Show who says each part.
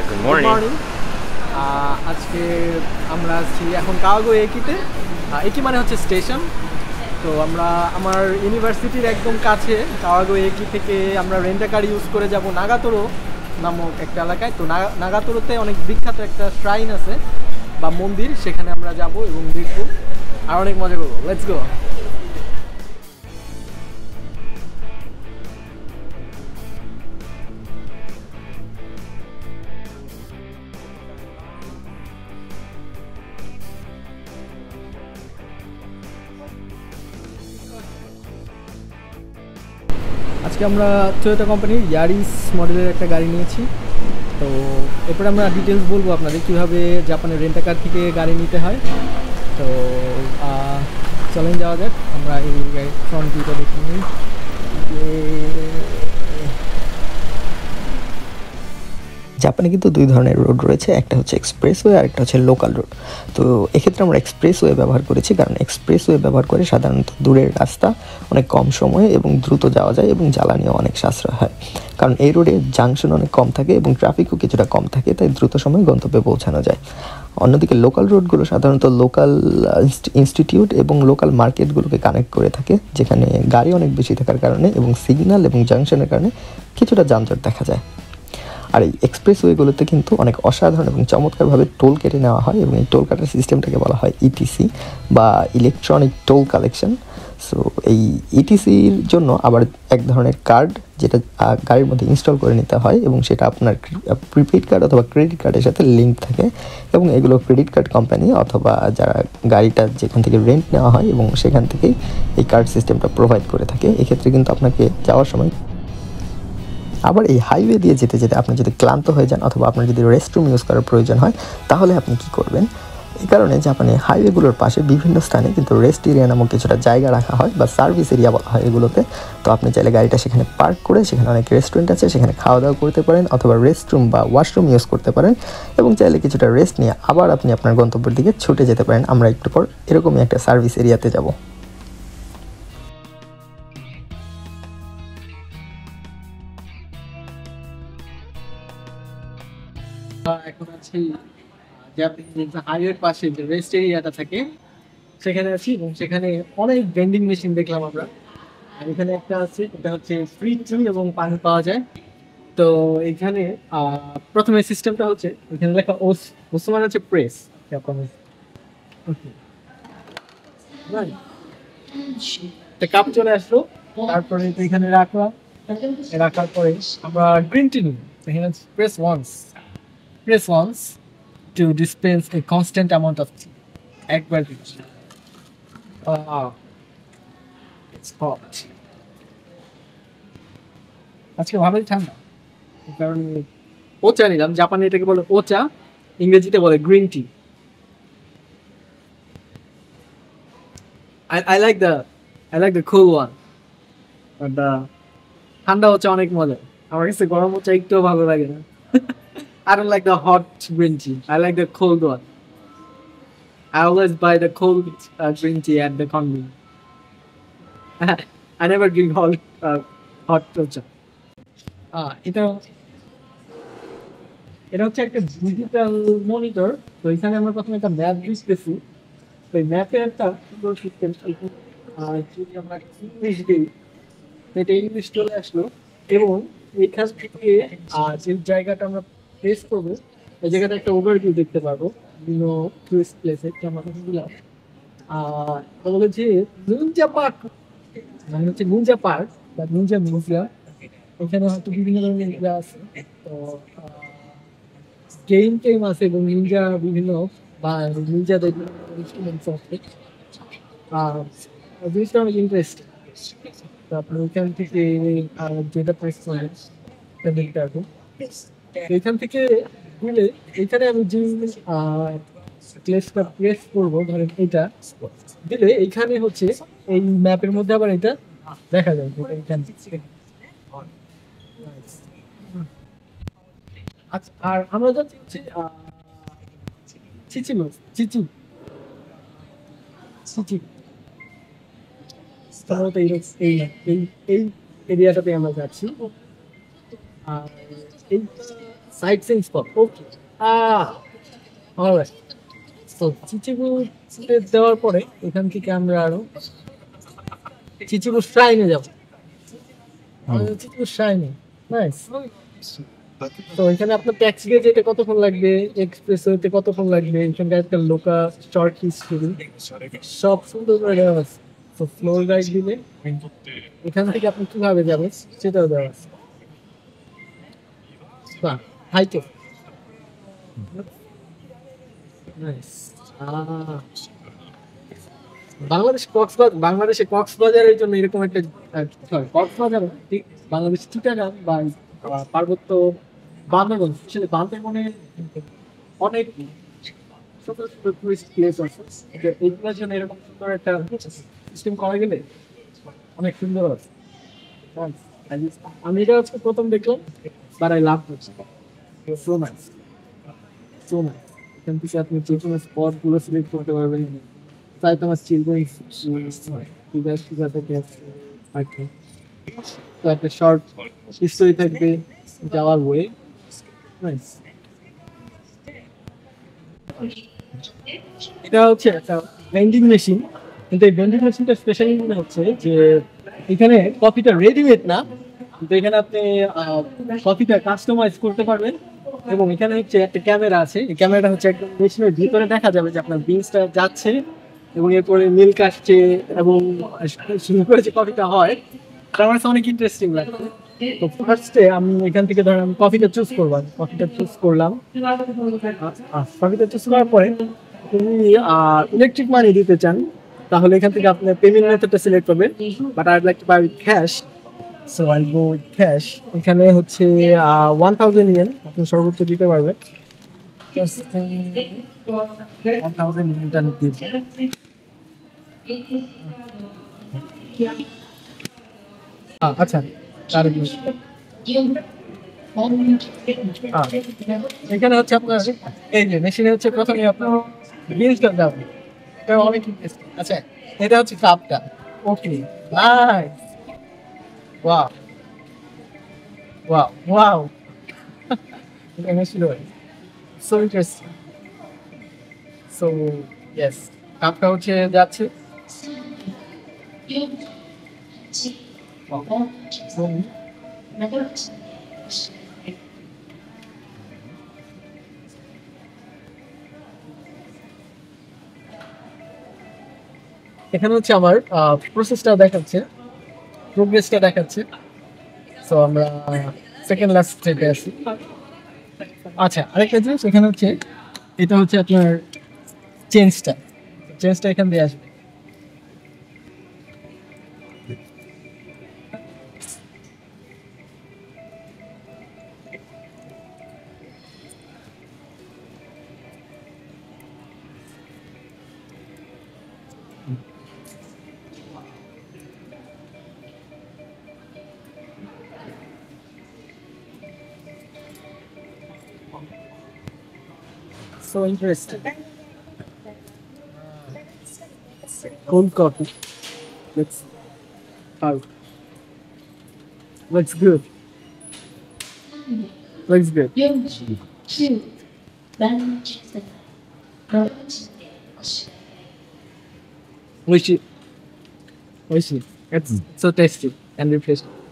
Speaker 1: Good
Speaker 2: good
Speaker 1: morning.
Speaker 2: Morning. আজকে আমরা আছি এখন কাওয়াগো একিতে। একি মানে হচ্ছে স্টেশন। তো আমরা আমার ইউনিভার্সিটির একদম কাছে কাওয়াগো একি থেকে আমরা রেন্টা কার ইউজ করে যাব নাগাতোরো নামক একটা এলাকায়। তো নাগাতোরোতে অনেক বিখ্যাত একটা শ্রাইন আছে বা মন্দির, সেখানে আমরা যাব এবং দেখব আর অনেক মজা করবো। Let's go. আজকে আমরা টয়োটা কোম্পানির ইয়ারিস মডেলের একটা গাড়ি নিয়েছি। তো এরপরে আমরা ডিটেলস বলবো আপনাদের কীভাবে জাপানের রেন্টা কার থেকে গাড়ি নিতে হয়। তো চলেন যাওয়া যাক। আমরা এই গাড়ির ফ্রন্ট ভিউটা দেখে নিই।
Speaker 3: জাপানে কিন্তু দুই ধরনের রোড রয়েছে, একটা হচ্ছে এক্সপ্রেসওয়ে আর একটা হচ্ছে লোকাল রোড। তো এক্ষেত্রে আমরা এক্সপ্রেসওয়ে ব্যবহার করেছি, কারণ এক্সপ্রেসওয়ে ব্যবহার করে সাধারণত দূরের রাস্তা অনেক কম সময়ে এবং দ্রুত যাওয়া যায় এবং জ্বালানিও অনেক সাশ্রয় হয়, কারণ এই রোডে জাংশন অনেক কম থাকে এবং ট্রাফিকও কিছুটা কম থাকে, তাই দ্রুত সময়ে গন্তব্যে পৌঁছানো যায়। অন্যদিকে লোকাল রোডগুলো সাধারণত লোকাল ইনস্টিটিউট এবং লোকাল মার্কেটগুলোকে কানেক্ট করে থাকে, যেখানে গাড়ি অনেক বেশি থাকার কারণে এবং সিগন্যাল এবং জাংশনের কারণে কিছুটা যানজট দেখা যায়। আর এই এক্সপ্রেসওয়েগুলোতে কিন্তু অনেক অসাধারণ এবং চমৎকারভাবে টোল কেটে নেওয়া হয় এবং এই টোল কাটার সিস্টেমটাকে বলা হয় ইটিসি বা ইলেকট্রনিক টোল কালেকশন। সো এই ইটিসির জন্য আবার এক ধরনের কার্ড যেটা গাড়ির মধ্যে ইনস্টল করে নিতে হয় এবং সেটা আপনার প্রিপেড কার্ড অথবা ক্রেডিট কার্ডের সাথে লিঙ্ক থাকে, এবং এগুলো ক্রেডিট কার্ড কোম্পানি অথবা যারা গাড়িটা যেখান থেকে রেন্ট নেওয়া হয় এবং সেখান থেকেই এই কার্ড সিস্টেমটা প্রোভাইড করে থাকে। এক্ষেত্রে কিন্তু আপনাকে যাওয়ার সময় আবার এই হাইওয়ে দিয়ে যেতে যেতে আপনি যদি ক্লান্ত হয়ে যান অথবা আপনার যদি রেস্টরুম ইউজ করার প্রয়োজন হয়, তাহলে আপনি কি করবেন? এই কারণে জাপানে হাইওয়েগুলোর পাশে বিভিন্ন স্থানে কিন্তু রেস্ট এরিয়া নামক কিছুটা জায়গা রাখা হয় বা সার্ভিস এরিয়া বলা হয় এগুলোতে। তো আপনি চাইলে গাড়িটা সেখানে পার্ক করে, সেখানে অনেক রেস্টুরেন্ট আছে, সেখানে খাওয়া দাওয়া করতে পারেন অথবা রেস্টরুম বা ওয়াশরুম ইউজ করতে পারেন এবং চাইলে কিছুটা রেস্ট নিয়ে আবার আপনি আপনার গন্তব্যের দিকে ছুটে যেতে পারেন। আমরা একটু পর এরকমই একটা সার্ভিস এরিয়াতে যাব।
Speaker 2: এখন আছি হাইওয়ের পাশে যে রেস্ট এরিয়াটা থাকে সেখানে আছি, এবং সেখানে অনেক ভেন্ডিং মেশিন দেখলাম আমরা। আর এখানে একটা আছে, এটা হচ্ছে ফ্রি টি এবং পানি পাওয়া যায়। তো এখানে প্রথমে সিস্টেমটা হচ্ছে এখানে লেখা ওস। ওস মানে হচ্ছে প্রেস। কাপ চলে আসলো, তারপরে এখানে রাখলাম। রাখার পরে আমরা গ্রিন টি নিই। এখানে press once, press once to dispense a constant amount of tea. একবার দিচ্ছি। It's hot. আজকে ভালোই ঠান্ডা, কারণ ওচা নিলাম। জাপানে এটাকে বলে ওচা, ইংরেজিতে বলে green tea. I like the cool one. But ঠান্ডা ওচা অনেক মজা। আমার কাছে গরম ওচা একটু ভালো লাগে না। I don't like the hot green tea. I like the cold one. I always buy the cold green tea at the convenience. I never drink hot matcha. এটা এটা হচ্ছে একটা ডিজিটাল মনিটর। তো এখানে আমরা প্রথমে একটা ম্যাপ দিতেছি। তো এই ম্যাপে একটা সুন্দর সিস্টেম। যদি আমরা ইংলিশ দিই, এটা ইংলিশ চলে আসলো, এবং এখান থেকে যে জায়গাটা আমরা প্লেস করবো এই জায়গাটা একটা ওভারভিউ দেখতে পারবো বিভিন্ন টুরিস্ট প্লেসে। আমরা দিলাম বলে যে নুনজা পার্ক, মানে হচ্ছে নুনজা পার্ক বা নুনজা মিউজিয়াম। এখানে হয়তো বিভিন্ন ধরনের ইয়ে আছে। তো গেম টেম আছে এবং নিনজা বিভিন্ন বা নিনজাদের ইনস্ট্রুমেন্টস আছে। জিনিসটা অনেক ইন্টারেস্টিং। তো আপনি ওইখান থেকে যেটা প্রেস করেন দেখতে পারবেন। এখান থেকে দিলে এখানে আমি যে প্লেসটা প্রেস করবো, ধরেন এটা দিলে এইখানে হচ্ছে এই ম্যাপের মধ্যে আবার এটা দেখা যায় এইখান থেকে। আচ্ছা, আর আমরা যাচ্ছি হচ্ছে চিচি মাছ, চিচি চিচি সম্ভবত এই এই এই এরিয়াটাতে আমরা যাচ্ছি। আর এই site seeing spot okay alright তো চিচিবু দেওয়ার পরে এখান থেকে আমরা আরো চিচিবু শ্রাইনে যাব চিচিবু শ্রাইনে নাইস তো এখানে আপনার ট্যাক্সি গেজ এটা কতক্ষণ লাগবে এক্সপ্রেসওয়েতে কতক্ষণ লাগবে এখানকার একটা লোকাল শর্ট হিস্ট্রি সব সুন্দর করে দেওয়া আছে তো ফ্লোর গাইড দিলে এখান থেকে আপনি কিভাবে যাবেন সেটাও দেওয়া আছে বাহ হাইটে নাইস বাংলাদেশে কক্সবাজারের জন্য এরকম একটা কক্সবাজার না, ঠিক বাংলাদেশ চিটাগাং বা পার্বত্য বান্দরবন আসলে বান্দরবনে অনেক সুন্দর সুন্দর টুরিস্ট প্লেস আছে এইগুলোর জন্য এরকম সুন্দর একটা সিস্টেম করা গেলে অনেক সুন্দর আছে আমি এটা হচ্ছে প্রথম দেখলাম but I love so nice so nice এখান থেকে আপনি যে কোনো স্পট গুলো সিলেক্ট করতে পারবেন তাই তোমার চিলড্রেন তো একটা শর্ট হিস্টোরি থাকবে যাওয়ার ওয়ে নাইস এটা হচ্ছে একটা ভেন্ডিং মেশিন কিন্তু এই ভেন্ডিং মেশিনটা স্পেশালি মনে হচ্ছে যে এখানে কফিটা রেডিমেড না কিন্তু এখানে আপনি কফিটা কাস্টমাইজ করতে পারবেন এবং এখানে হচ্ছে একটা ক্যামেরা আছে এই ক্যামেরাটা হচ্ছে একদম মেশিনের ভিতরে দেখা যাবে যে আপনার বিনসটা যাচ্ছে এবং এরপরে মিল্ক আসছে এবং সুন্দর করে যে কফিটা হয় আমার কাছে অনেক ইন্টারেস্টিং লাগে তো ফার্স্টে আমি এখান থেকে ধরেন আমি কফিটা চুজ করলাম কফিটা চুজ করলাম কফিটা চুজ করার পরে তুমি ইলেকট্রিক মানি দিতে চান তাহলে এখান থেকে আপনি পেমেন্ট মেথডটা সিলেক্ট করবেন but I like to buy with cash so I go with cash এখানে হচ্ছে 1000 ইয়েন আপনি সর্বোচ্চ দিতে পারবেন 1000 ইয়েনটা দিতে আচ্ছা তার এখানে হচ্ছে আপনার এই যে মেশিনে হচ্ছে প্রথমে আপনার বিলটা যাবে এটা অনেক ইন্টারেস্টিং আচ্ছা এটা হচ্ছে কাপটা okay nice wow wow wow এটা machine so interesting so yes কাপটা হচ্ছে যাচ্ছে এখানে হচ্ছে আমার প্রসেসটা দেখাচ্ছে প্রোগ্রেসটা দেখাচ্ছে সো আমরা সেকেন্ড লাস্ট স্টেপে আছি আচ্ছা আরেকটা জিনিস এখানে হচ্ছে এটা হচ্ছে আপনার চেঞ্জটা এখান দিয়ে আসবে So interesting. Cold coffee. Let's out. Looks good. Looks good. Oishi. Oishi. It's so tasty and refreshing.